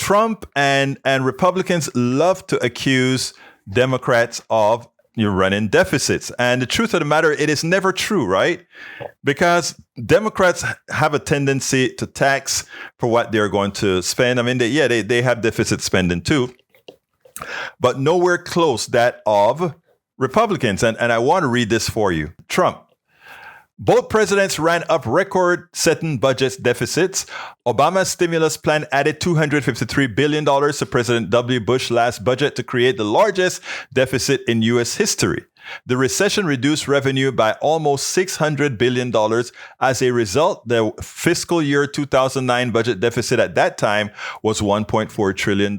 Trump and Republicans love to accuse Democrats of running deficits. And the truth of the matter, it is never true, right? Because Democrats have a tendency to tax for what they're going to spend. I mean, they have deficit spending too, but nowhere close that of Republicans. And I want to read this for you. Trump. Both presidents ran up record-setting budget deficits. Obama's stimulus plan added $253 billion to President W. Bush's last budget to create the largest deficit in U.S. history. The recession reduced revenue by almost $600 billion. As a result, the fiscal year 2009 budget deficit at that time was $1.4 trillion.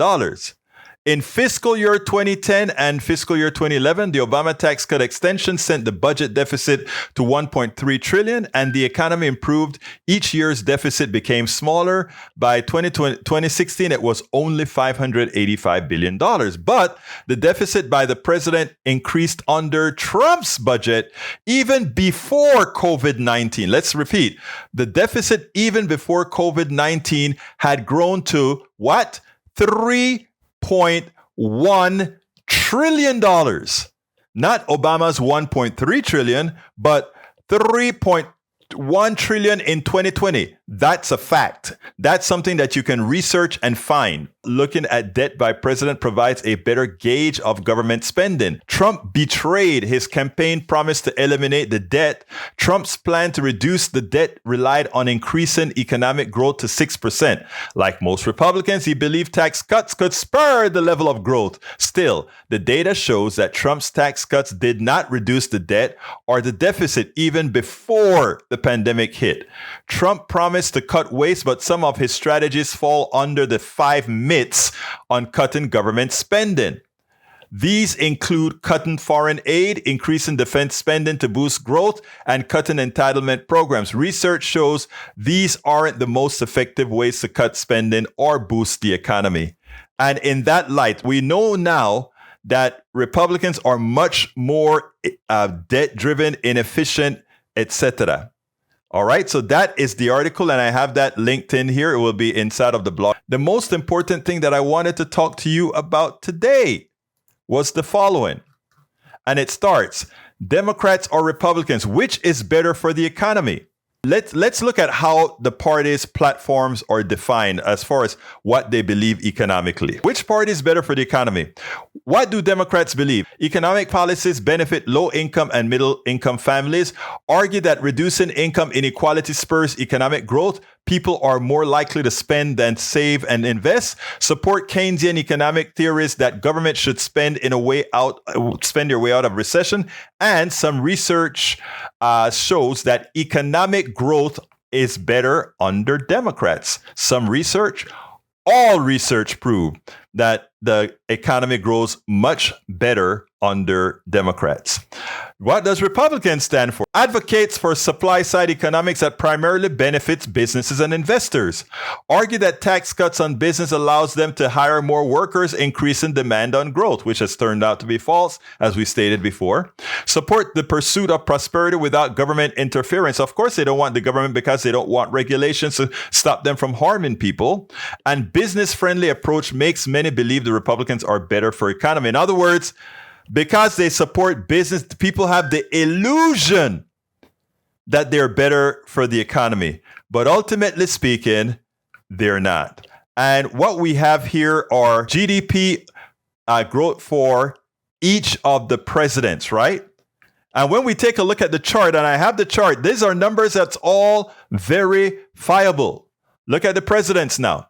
In fiscal year 2010 and fiscal year 2011, the Obama tax cut extension sent the budget deficit to $1.3 trillion, and the economy improved. Each year's deficit became smaller. By 2016, it was only $585 billion. But the deficit by the president increased under Trump's budget even before COVID-19. Let's repeat. The deficit even before COVID-19 had grown to what? $3.1 trillion. Not Obama's $1.3 trillion, but $3.1 trillion in 2020. That's a fact. That's something that you can research and find. Looking at debt by president provides a better gauge of government spending. Trump betrayed his campaign promise to eliminate the debt. Trump's plan to reduce the debt relied on increasing economic growth to 6%. Like most Republicans, he believed tax cuts could spur the level of growth. Still, the data shows that Trump's tax cuts did not reduce the debt or the deficit even before the pandemic hit. Trump promised to cut waste, but some of his strategies fall under the 5 myths on cutting government spending. These include cutting foreign aid, increasing defense spending to boost growth, and cutting entitlement programs. Research shows these aren't the most effective ways to cut spending or boost the economy. And in that light, we know now that Republicans are much more debt-driven, inefficient, etc. All right, so that is the article, and I have that linked in here. It will be inside of the blog. The most important thing that I wanted to talk to you about today was the following. And it starts, Democrats or Republicans, which is better for the economy? Let's look at how the parties' platforms are defined as far as what they believe economically. Which party is better for the economy? What do Democrats believe? Economic policies benefit low-income and middle-income families. Argue that reducing income inequality spurs economic growth. People are more likely to spend than save and invest. Support Keynesian economic theories that government should spend their way out of recession. And some research shows that economic growth is better under Democrats. Some research, all research prove that the economy grows much better under Democrats. What does Republicans stand for? Advocates for supply-side economics that primarily benefits businesses and investors. Argue that tax cuts on business allows them to hire more workers, increasing demand on growth, which has turned out to be false, as we stated before. Support the pursuit of prosperity without government interference. Of course, they don't want the government because they don't want regulations to stop them from harming people. And business-friendly approach makes many believe the Republicans are better for economy. In other words, because they support business, people have the illusion that they're better for the economy. But ultimately speaking, they're not. And what we have here are GDP growth for each of the presidents, right? And when we take a look at the chart, and I have the chart, these are numbers that's all verifiable. Look at the presidents now.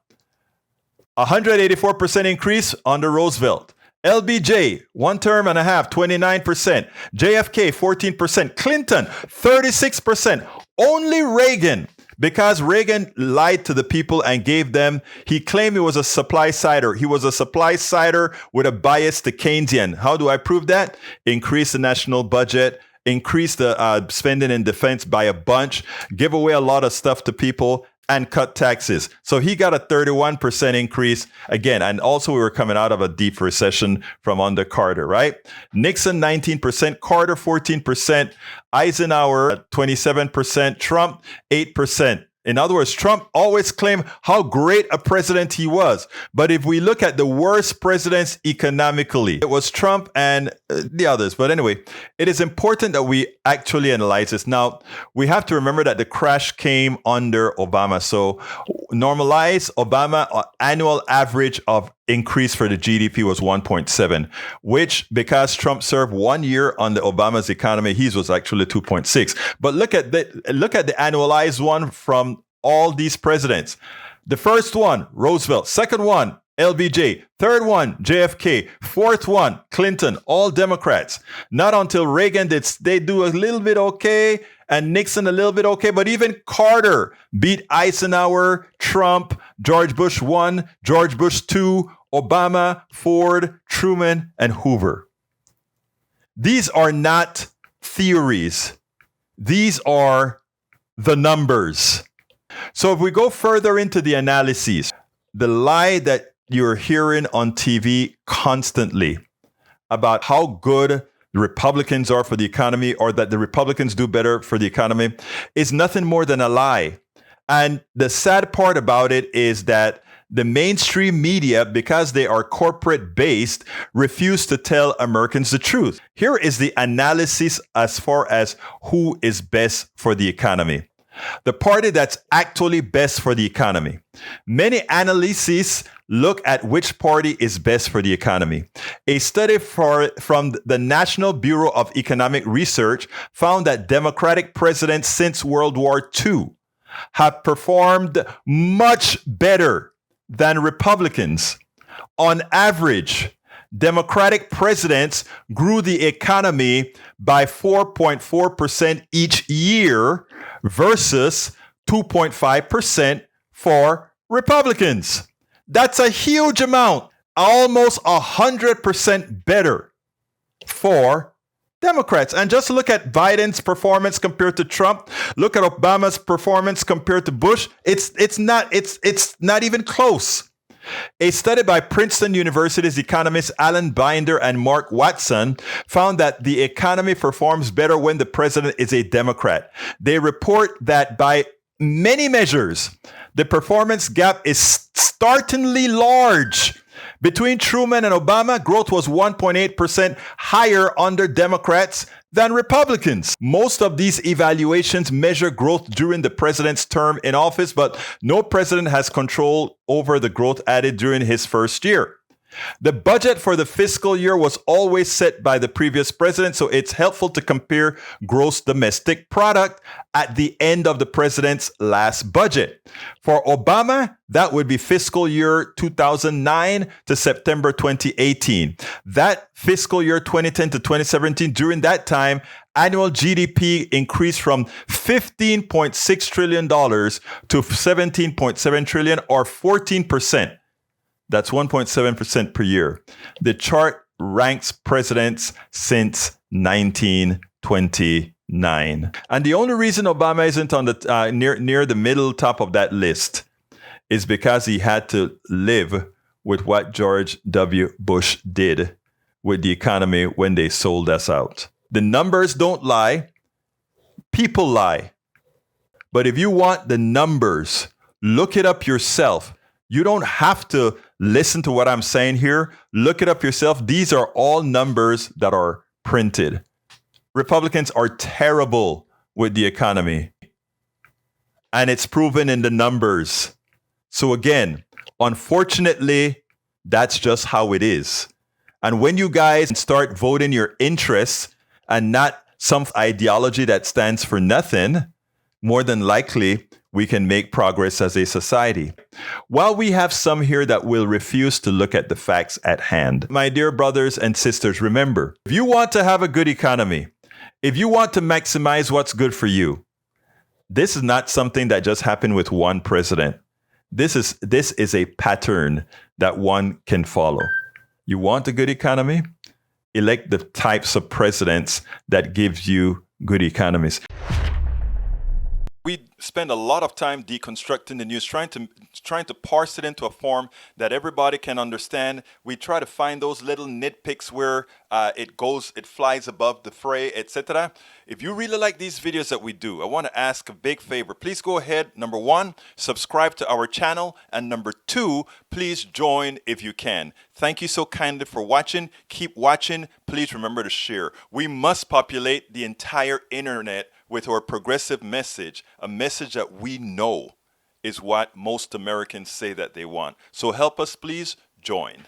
184% increase under Roosevelt. LBJ, 1 term and a half, 29%. JFK, 14%. Clinton, 36%. Only Reagan, because Reagan lied to the people and gave them, he claimed he was a supply sider. He was a supply sider with a bias to Keynesian. How do I prove that? Increase the national budget, increase the spending in defense by a bunch, give away a lot of stuff to people, and cut taxes. So he got a 31% increase again. And also we were coming out of a deep recession from under Carter, right? Nixon, 19%, Carter, 14%, Eisenhower, 27%, Trump, 8%. In other words, Trump always claimed how great a president he was. But if we look at the worst presidents economically, it was Trump and the others. But anyway, it is important that we actually analyze this. Now, we have to remember that the crash came under Obama. So normalized Obama annual average of increase for the GDP was 1.7, which because Trump served 1 year on the Obama's economy, his was actually 2.6. But look at the annualized one from all these presidents. The first one, Roosevelt. Second one, LBJ. Third one, JFK. Fourth one, Clinton. All Democrats. Not until Reagan did they do a little bit okay, and Nixon a little bit okay. But even Carter beat Eisenhower, Trump, George Bush 1, George Bush 2, Obama, Ford, Truman, and Hoover. These are not theories. These are the numbers. So if we go further into the analyses, the lie that you're hearing on TV constantly about how good the Republicans are for the economy, or that the Republicans do better for the economy, is nothing more than a lie. And the sad part about it is that the mainstream media, because they are corporate based, refuse to tell Americans the truth. Here is the analysis as far as who is best for the economy. The party that's actually best for the economy. Many analyses look at which party is best for the economy. A study from the National Bureau of Economic Research found that Democratic presidents since World War II have performed much better than Republicans. On average, Democratic presidents grew the economy by 4.4% each year versus 2.5% for Republicans. That's a huge amount, almost 100% better for Democrats. And just look at Biden's performance compared to Trump. Look at Obama's performance compared to Bush. It's not even close. A study by Princeton University's economists Alan Binder and Mark Watson found that the economy performs better when the president is a Democrat. They report that by many measures, the performance gap is startlingly large. Between Truman and Obama, growth was 1.8% higher under Democrats than Republicans. Most of these evaluations measure growth during the president's term in office, but no president has control over the growth added during his first year. The budget for the fiscal year was always set by the previous president, so it's helpful to compare gross domestic product at the end of the president's last budget. For Obama, that would be fiscal year 2009 to September 2018. That fiscal year 2010 to 2017, during that time, annual GDP increased from $15.6 trillion to $17.7 trillion, or 14%. That's 1.7% per year. The chart ranks presidents since 1929. And the only reason Obama isn't on the near the middle top of that list is because he had to live with what George W. Bush did with the economy when they sold us out. The numbers don't lie. People lie. But if you want the numbers, look it up yourself. You don't have to listen to what I'm saying here. Look it up yourself. These are all numbers that are printed. Republicans are terrible with the economy, and it's proven in the numbers. So again, unfortunately, that's just how it is. And when you guys start voting your interests and not some ideology that stands for nothing, more than likely, we can make progress as a society. While we have some here that will refuse to look at the facts at hand, my dear brothers and sisters, remember, if you want to have a good economy, if you want to maximize what's good for you, this is not something that just happened with one president. This is a pattern that one can follow. You want a good economy? Elect the types of presidents that gives you good economies. spend a lot of time deconstructing the news, trying to parse it into a form that everybody can understand. We try to find those little nitpicks where it flies above the fray, etc. If you really like these videos that we do, I want to ask a big favor. Please go ahead, number one, subscribe to our channel, and number two, please join if you can. Thank you so kindly for watching. Keep watching. Please remember to share. We must populate the entire internet with our progressive message, a message that we know is what most Americans say that they want. So help us, please join.